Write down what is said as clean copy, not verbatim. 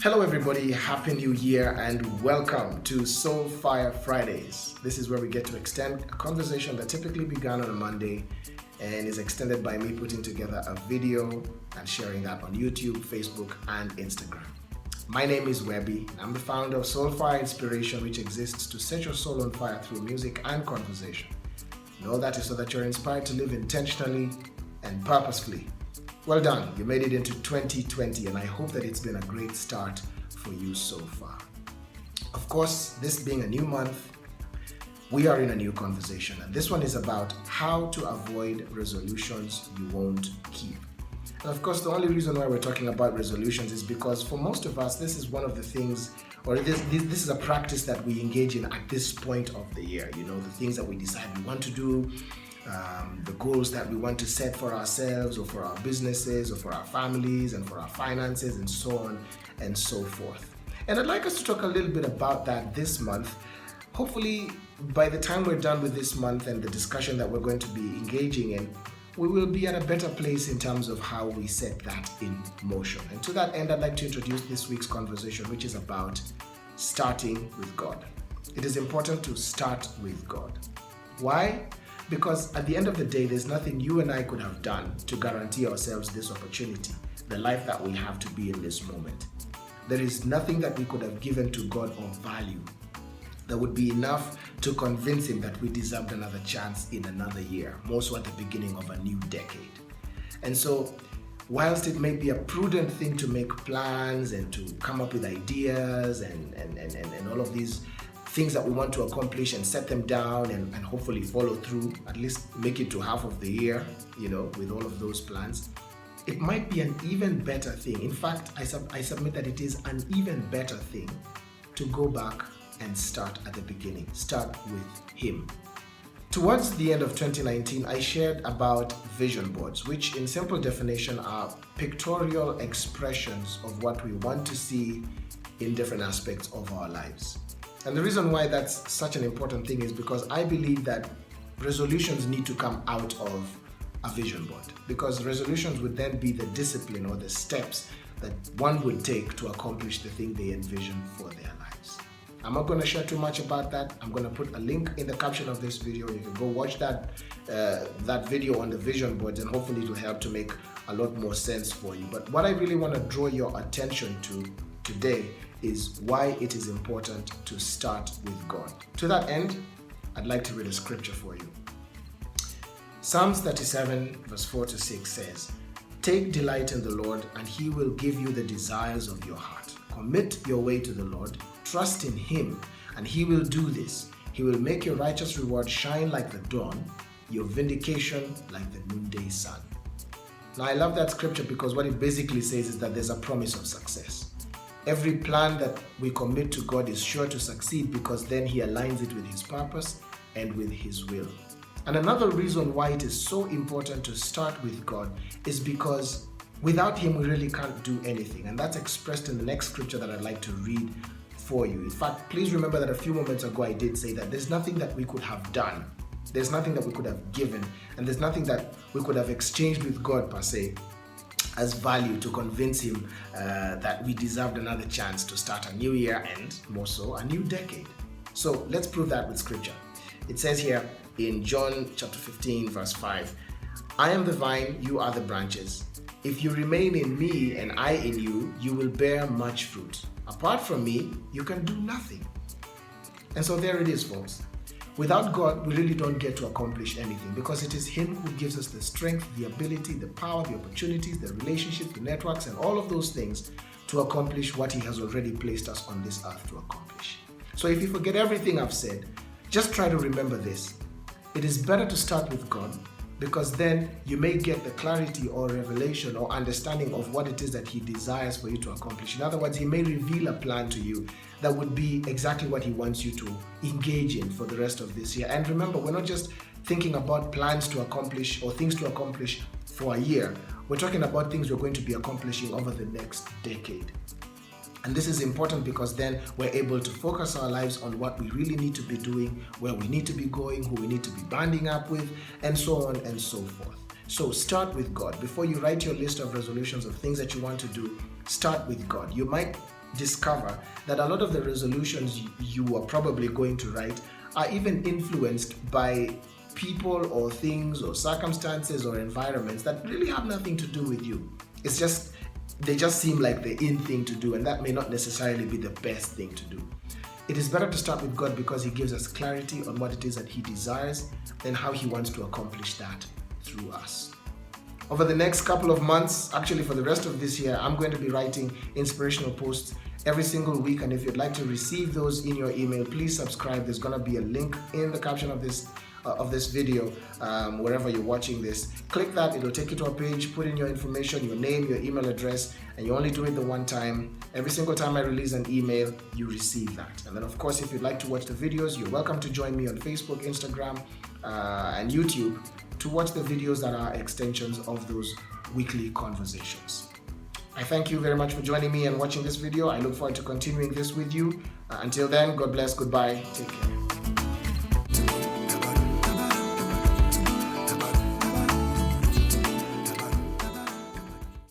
Hello everybody, Happy New Year and welcome to SoulFire Fridays. This is where we get to extend a conversation that typically began on a Monday and is extended by me putting together a video and sharing that on YouTube, Facebook, and Instagram. My name is Webby. I'm the founder of SoulFire Inspiration, which exists to set your soul on fire through music and conversation. And all that is so that you're inspired to live intentionally and purposefully. Well done, you made it into 2020 and I hope that it's been a great start for you so far. Of course, this being a new month, we are in a new conversation and this one is about how to avoid resolutions you won't keep. And of course, the only reason why we're talking about resolutions is because for most of us, this is one of the things, or this is a practice that we engage in at this point of the year. You know, the things that we decide we want to do, the goals that we want to set for ourselves or for our businesses or for our families and for our finances and so on and so forth. And I'd like us to talk a little bit about that this month. Hopefully, by the time we're done with this month and the discussion that we're going to be engaging in, we will be at a better place in terms of how we set that in motion. And to that end, I'd like to introduce this week's conversation, which is about starting with God. It is important to start with God. Why? Because at the end of the day, there's nothing you and I could have done to guarantee ourselves this opportunity, the life that we have to be in this moment. There is nothing that we could have given to God of value that would be enough to convince him that we deserved another chance in another year, more so at the beginning of a new decade. And so, whilst it may be a prudent thing to make plans and to come up with ideas and all of these things that we want to accomplish and set them down and hopefully follow through, at least make it to half of the year, you know, with all of those plans, it might be an even better thing. In fact, I submit that it is an even better thing to go back and start at the beginning. Start with him. Towards the end of 2019, I shared about vision boards, which in simple definition are pictorial expressions of what we want to see in different aspects of our lives. And the reason why that's such an important thing is because I believe that resolutions need to come out of a vision board, because resolutions would then be the discipline or the steps that one would take to accomplish the thing they envision for their lives. I'm not going to share too much about that. I'm going to put a link in the caption of this video. You can go watch that video on the vision boards and hopefully it will help to make a lot more sense for you. But what I really want to draw your attention to today is why it is important to start with God. To that end, I'd like to read a scripture for you. Psalms 37 verse 4 to 6 says, "Take delight in the Lord and he will give you the desires of your heart. Commit your way to the Lord. Trust in him, and he will do this. He will make your righteous reward shine like the dawn, your vindication like the noonday sun." Now, I love that scripture because what it basically says is that there's a promise of success. Every plan that we commit to God is sure to succeed because then he aligns it with his purpose and with his will. And another reason why it is so important to start with God is because without him, we really can't do anything. And that's expressed in the next scripture that I'd like to read for you. In fact, please remember that a few moments ago I did say that there's nothing that we could have done, there's nothing that we could have given, and there's nothing that we could have exchanged with God per se as value to convince him that we deserved another chance to start a new year and more so a new decade. So let's prove that with scripture. It says here in John chapter 15 verse 5, "I am the vine, you are the branches. If you remain in me and I in you, you will bear much fruit. Apart from me, you can do nothing." And so there it is, folks. Without God, we really don't get to accomplish anything because it is him who gives us the strength, the ability, the power, the opportunities, the relationships, the networks, and all of those things to accomplish what he has already placed us on this earth to accomplish. So if you forget everything I've said, just try to remember this. It is better to start with God, because then you may get the clarity or revelation or understanding of what it is that he desires for you to accomplish. In other words, he may reveal a plan to you that would be exactly what he wants you to engage in for the rest of this year. And remember, we're not just thinking about plans to accomplish or things to accomplish for a year. We're talking about things we're going to be accomplishing over the next decade. And this is important because then we're able to focus our lives on what we really need to be doing, where we need to be going, who we need to be banding up with, and so on and so forth. So start with God. Before you write your list of resolutions of things that you want to do, start with God. You might discover that a lot of the resolutions you are probably going to write are even influenced by people or things or circumstances or environments that really have nothing to do with you. They just seem like the in thing to do, and that may not necessarily be the best thing to do. It is better to start with God because He gives us clarity on what it is that He desires and how He wants to accomplish that through us. Over the next couple of months, actually for the rest of this year, I'm going to be writing inspirational posts every single week, and if you'd like to receive those in your email, please subscribe. There's going to be a link in the caption of this video, wherever you're watching this. Click that, it'll take you to a page, put in your information, your name, your email address, and you only do it the one time. Every single time I release an email, you receive that. And then of course, if you'd like to watch the videos, you're welcome to join me on Facebook, Instagram, and YouTube to watch the videos that are extensions of those weekly conversations. I thank you very much for joining me and watching this video. I look forward to continuing this with you. Until then, God bless, goodbye, take care.